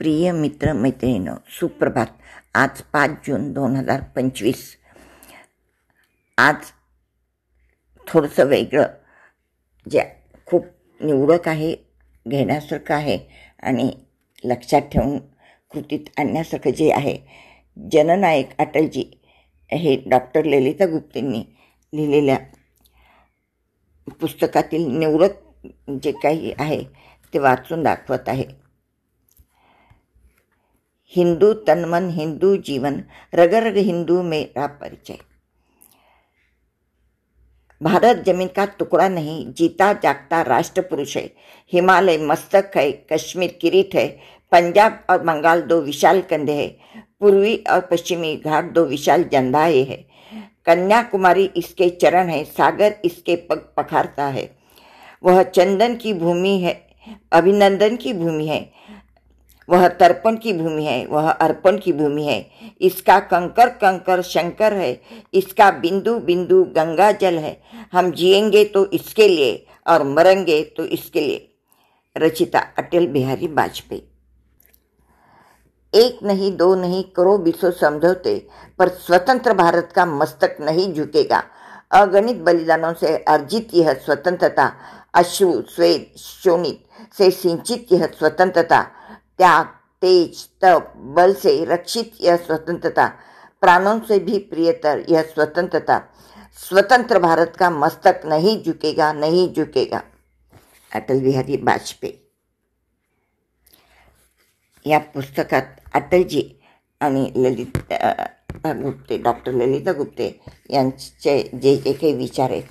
प्रिय मित्र मैत्रिणींनो, सुप्रभात. आज 5 जून 2025. आज थोडंसं वेगळं, जे खूप निवडक आहे, घेण्यासारखं आहे आणि लक्षात ठेवून कृतीत आणण्यासारखं जे आहे. जननायक अटलजी हे डॉक्टर ललिता गुप्तेंनी लिहिलेल्या पुस्तकातील निवडक जे काही आहे ते वाचून दाखवत आहे. हिंदू तनमन, हिंदू जीवन, रग रग हिंदू मेरा परिचय. भारत जमीन का टुकड़ा नहीं, जीता जागता राष्ट्र पुरुष है. हिमालय मस्तक है, कश्मीर किरीट है, पंजाब और बंगाल दो विशाल कंधे है, पूर्वी और पश्चिमी घाट दो विशाल जंधाए है. कन्याकुमारी इसके चरण है, सागर इसके पग पखारता है. वह चंदन की भूमि है, अभिनंदन की भूमि है. वह तर्पण की भूमि है, वह अर्पण की भूमि है. इसका कंकर कंकर शंकर है, इसका बिंदु बिंदु गंगा जल है. हम जिएंगे तो इसके लिए और मरेंगे तो इसके लिए. रचिता अटल बिहारी वाजपेयी. एक नहीं, दो नहीं, करोड़ बीसों समझौते, पर स्वतंत्र भारत का मस्तक नहीं झुकेगा. अगणित बलिदानों से अर्जित यह स्वतंत्रता, अश्रु स्वेद शोणित से सिंचित यह स्वतंत्रता, त्याग तेज तप बल से रक्षित यह स्वतंत्रता, प्राणों से भी प्रियतर यह स्वतंत्रता. स्वतंत्र भारत का मस्तक नहीं झुकेगा, नहीं झुकेगा. अटल बिहारी वाजपेयी. या पुस्तकात अटलजी आणि ललिता गुप्ते, डॉक्टर ललिता गुप्ते यांचे जे काही विचार आहेत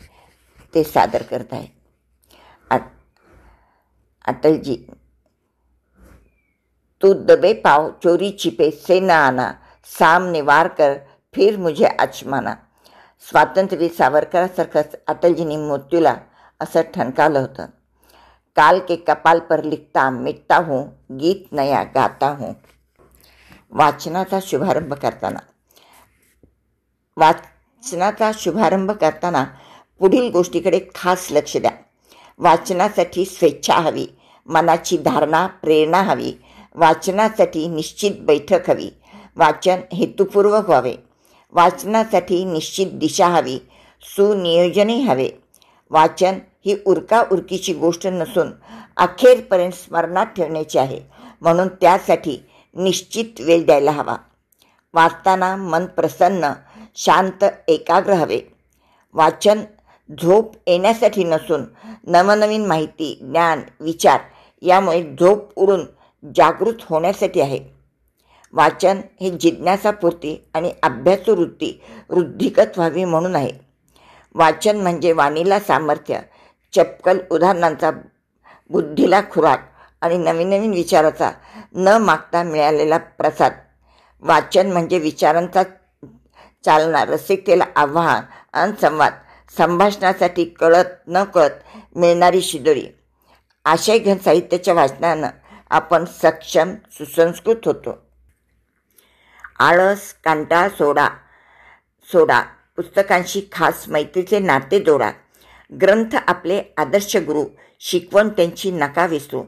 ते सादर करत आहे. अटलजी. तू दबे पाव चोरी छिपे से न आना, सामने वार कर फिर मुझे आचमाना. स्वातंत्र्यवीर सावरकरांसारखंच अटलजींनी मृत्यूला असं ठणकावलं होतं. काल के कपाल पर लिखता मिटता हूँ, गीत नया गाता हूँ. वाचनाचा शुभारंभ करताना पुढील गोष्टीकडे खास लक्ष द्या. वाचनासाठी स्वेच्छा हवी, मनाची धारणा प्रेरणा हवी. वाचनासाठी निश्चित बैठक हवी. वाचन हेतुपूर्वक व्हावे. वाचनासाठी निश्चित दिशा हवी, सुनियोजनही हवे. वाचन ही उरकाउरकीची गोष्ट नसून अखेरपर्यंत स्मरणात ठेवण्याची आहे, म्हणून त्यासाठी निश्चित वेळ द्यायला हवा. वाचताना मन प्रसन्न शांत एकाग्र हवे. वाचन झोप येण्यासाठी नसून नवनवीन माहिती ज्ञान विचार यामुळे झोप उडून जागृत होण्यासाठी आहे. वाचन हे जिज्ञासापूर्ती आणि अभ्यासवृत्ती वृद्धिगत व्हावी म्हणून आहे. वाचन म्हणजे वाणीला सामर्थ्य, चपकल उदाहरणांचा बुद्धीला खुराक आणि नवीन नवीन विचाराचा न मागता मिळालेला प्रसाद. वाचन म्हणजे विचारांचा चालना, रसिकतेला आव्हान आणि संवाद, संभाषणासाठी कळत न कळत मिळणारी शिदोरी. आशयघन साहित्याच्या वाचनानं आपण सक्षम सुसंस्कृत होतो. आळस कंटाळा सोडा. पुस्तकांशी खास मैत्रीचे नाते जोडा. ग्रंथ आपले आदर्श गुरु, शिकवण त्यांची नका विसरू.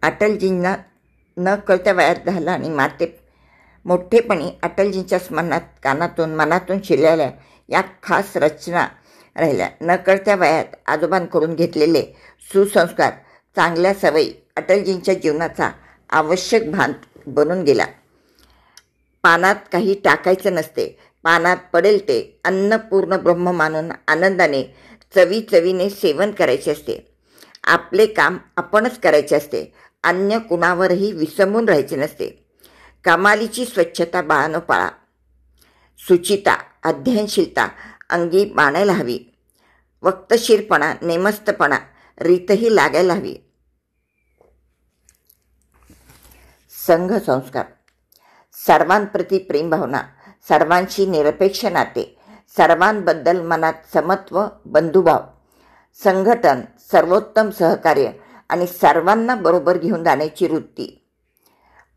अटलजींना न कळत्या वयात झाला आणि मोठेपणी अटलजींच्या स्मरणात कानातून मनातून शिरलेल्या या खास रचना राहिल्या. न कळत्या वयात आजोबांकडून घेतलेले सुसंस्कार, चांगल्या सवयी अटलजींच्या जीवनाचा आवश्यक भाग बनून गेला. पानात काही टाकायचं नसते, पानात पडेल ते अन्न पूर्ण ब्रह्म मानून आनंदाने चवीने सेवन करायचे असते. आपले काम आपणच करायचे असते, अन्य कुणावरही विसंबून राहायचे नसते. कमालीची स्वच्छता बाळानो पाळा. सुचिता अध्ययनशीलता अंगी बाणायला हवी. वक्तशीरपणा नेमस्तपणा रीतही लागायला हवी. संघ संस्कार. सर्वांप्रती प्रेमभावना, सर्वांशी निरपेक्ष नाते, सर्वांबद्दल मनात समत्व बंधुभाव, संघटन, सर्वोत्तम सहकार्य आणि सर्वांना बरोबर घेऊन जाण्याची वृत्ती.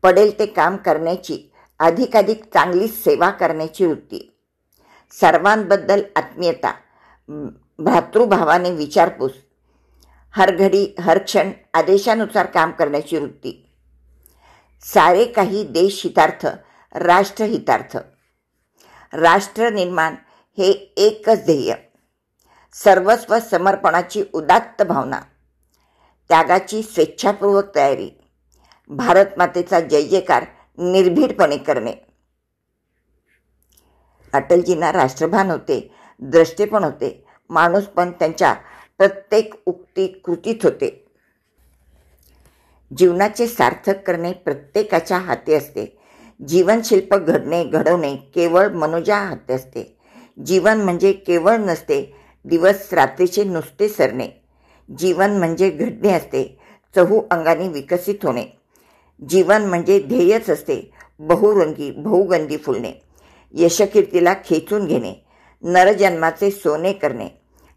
पडेल ते काम करण्याची, अधिकाधिक चांगली सेवा करण्याची वृत्ती. सर्वांबद्दल आत्मीयता, भ्रातृभावाने विचारपूस, हर घडी हर क्षण आदेशानुसार काम करण्याची वृत्ती. सारे काही देशहितार्थ, राष्ट्रहितार्थ. राष्ट्र निर्माण हे एकच ध्येय. सर्वस्व समर्पणाची उदात्त भावना, त्यागाची स्वेच्छापूर्वक तयारी, भारत मातेचा जय जयकार निर्भीडपणे करणे. अटलजींना राष्ट्रभान होते, द्रष्टे पण होते, माणूस पण त्यांच्या प्रत्येक उक्ती कृतीत होते. जीवनाचे सार्थक करणे प्रत्येकाच्या हाती असते. जीवनशिल्प घडवणे केवळ मनुजा हाती असते. जीवन म्हणजे केवळ नसते दिवस रात्रीचे नुसते सरणे. जीवन म्हणजे घडणे असते, चहू अंगाने विकसित होणे. जीवन म्हणजे ध्येयच असते, बहुरंगी बहुगंधी फुलणे. यशकीर्तीला खेचून घेणे, नरजन्माचे सोने करणे.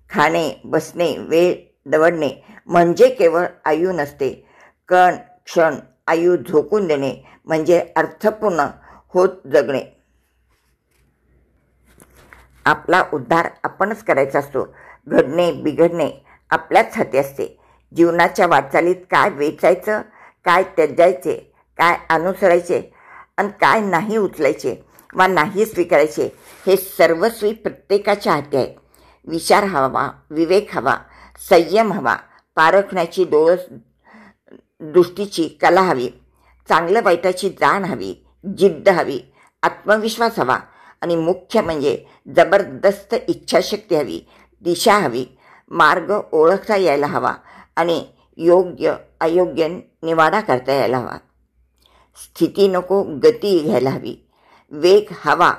खाणे बसणे वेळ दवडणे म्हणजे केवळ आयु नसते. कण क्षण आयु झोकून देणे म्हणजे अर्थपूर्ण होत जगणे. आपला उद्धार आपणच करायचा असतो. घडणे बिघडणे आपल्याच हाती असते. जीवनाच्या वाटचालीत काय वेचायचं, काय त्याजायचे, काय अनुसरायचे आणि काय नाही उचलायचे वा नाही स्वीकारायचे हे सर्वस्वी प्रत्येकाच्या हाती आहे. विचार हवा, विवेक हवा, संयम हवा, पारखण्याची डोळस दृष्टीची कला हवी, चांगलं वाईटाची जाण हवी, जिद्द हवी, आत्मविश्वास हवा आणि मुख्य म्हणजे जबरदस्त इच्छाशक्ती हवी, दिशा हवी, मार्ग ओळखता यायला हवा आणि योग्य अयोग्य निवाडा करता यायला हवा. स्थिती नको, गती घ्यायला हवी. वेग हवा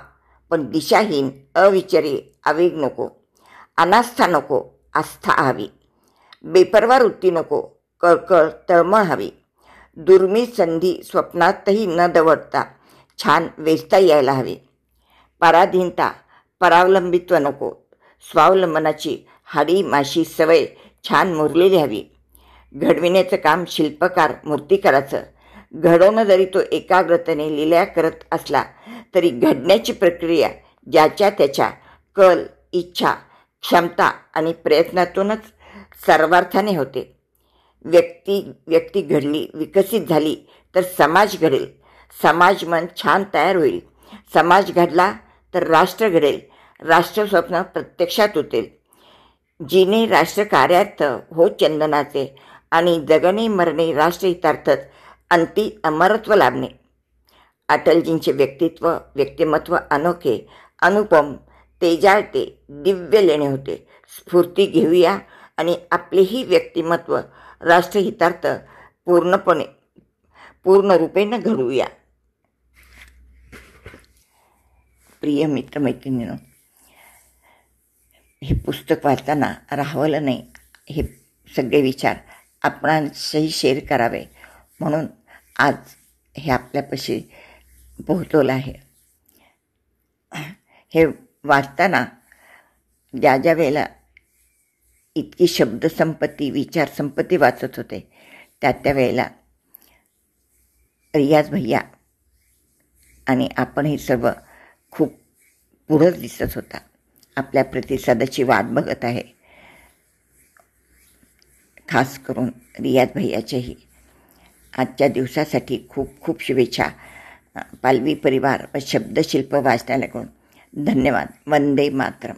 पण दिशाहीन अविचारी आवेग नको. अनास्था नको, आस्था हवी. बेपर्वा वृत्ती नको, कळकळ तळमळ हवी. दुर्मिळ संधी स्वप्नातही न दवडता छान वेचता यायला हवी. पराधीनता परावलंबित्व नको, स्वावलंबनाची हाडी माशी सवय छान मुरलेली हवी. घडविण्याचं काम शिल्पकार मूर्तिकाराचं. घडवणं जरी तो एकाग्रतेने लिल्या करत असला तरी घडण्याची प्रक्रिया ज्याच्या त्याच्या कल, इच्छा, क्षमता आणि प्रयत्नातूनच सर्वार्थाने होते. व्यक्ती घडली, विकसित झाली तर समाज घडेल. समाज मन छान तयार होईल. समाज घडला तर राष्ट्र घडेल. राष्ट्र स्वप्न प्रत्यक्षात उतेल. जिने राष्ट्र कार्यार्थ हो चंदनाचे आणि जगणे मरणे राष्ट्रहितार्थच अंती अमरत्व लाभणे. अटलजींचे व्यक्तिमत्व अनोखे, अनुपम, तेजाळते, दिव्य लेणे होते. स्फूर्ती घेऊया आणि आपलेही व्यक्तिमत्व राष्ट्रहितार्थ पूर्णरूपेने घडवूया. प्रिय मित्रमैत्रिणींनो, हे पुस्तक वाचताना राहवलं नाही, हे सगळे विचार आपणाशी शेअर करावे म्हणून आज हे आपल्यापाशी पोहोचवलं आहे. हे वाचताना ज्या वेळेला इतकी शब्दसंपत्ती, विचारसंपत्ती वाचत होते त्या वेळेला रियाज भैया आणि आपण हे सर्व खूप पुढंच दिसत होता. आपल्या प्रतिसादाची वाट बघत आहे. खास करून रियाज भैयाचेही आजच्या दिवसासाठी खूप खूप शुभेच्छा. पालवी परिवार व शब्दशिल्प वाचनालयाकडून धन्यवाद. वंदे मातरम.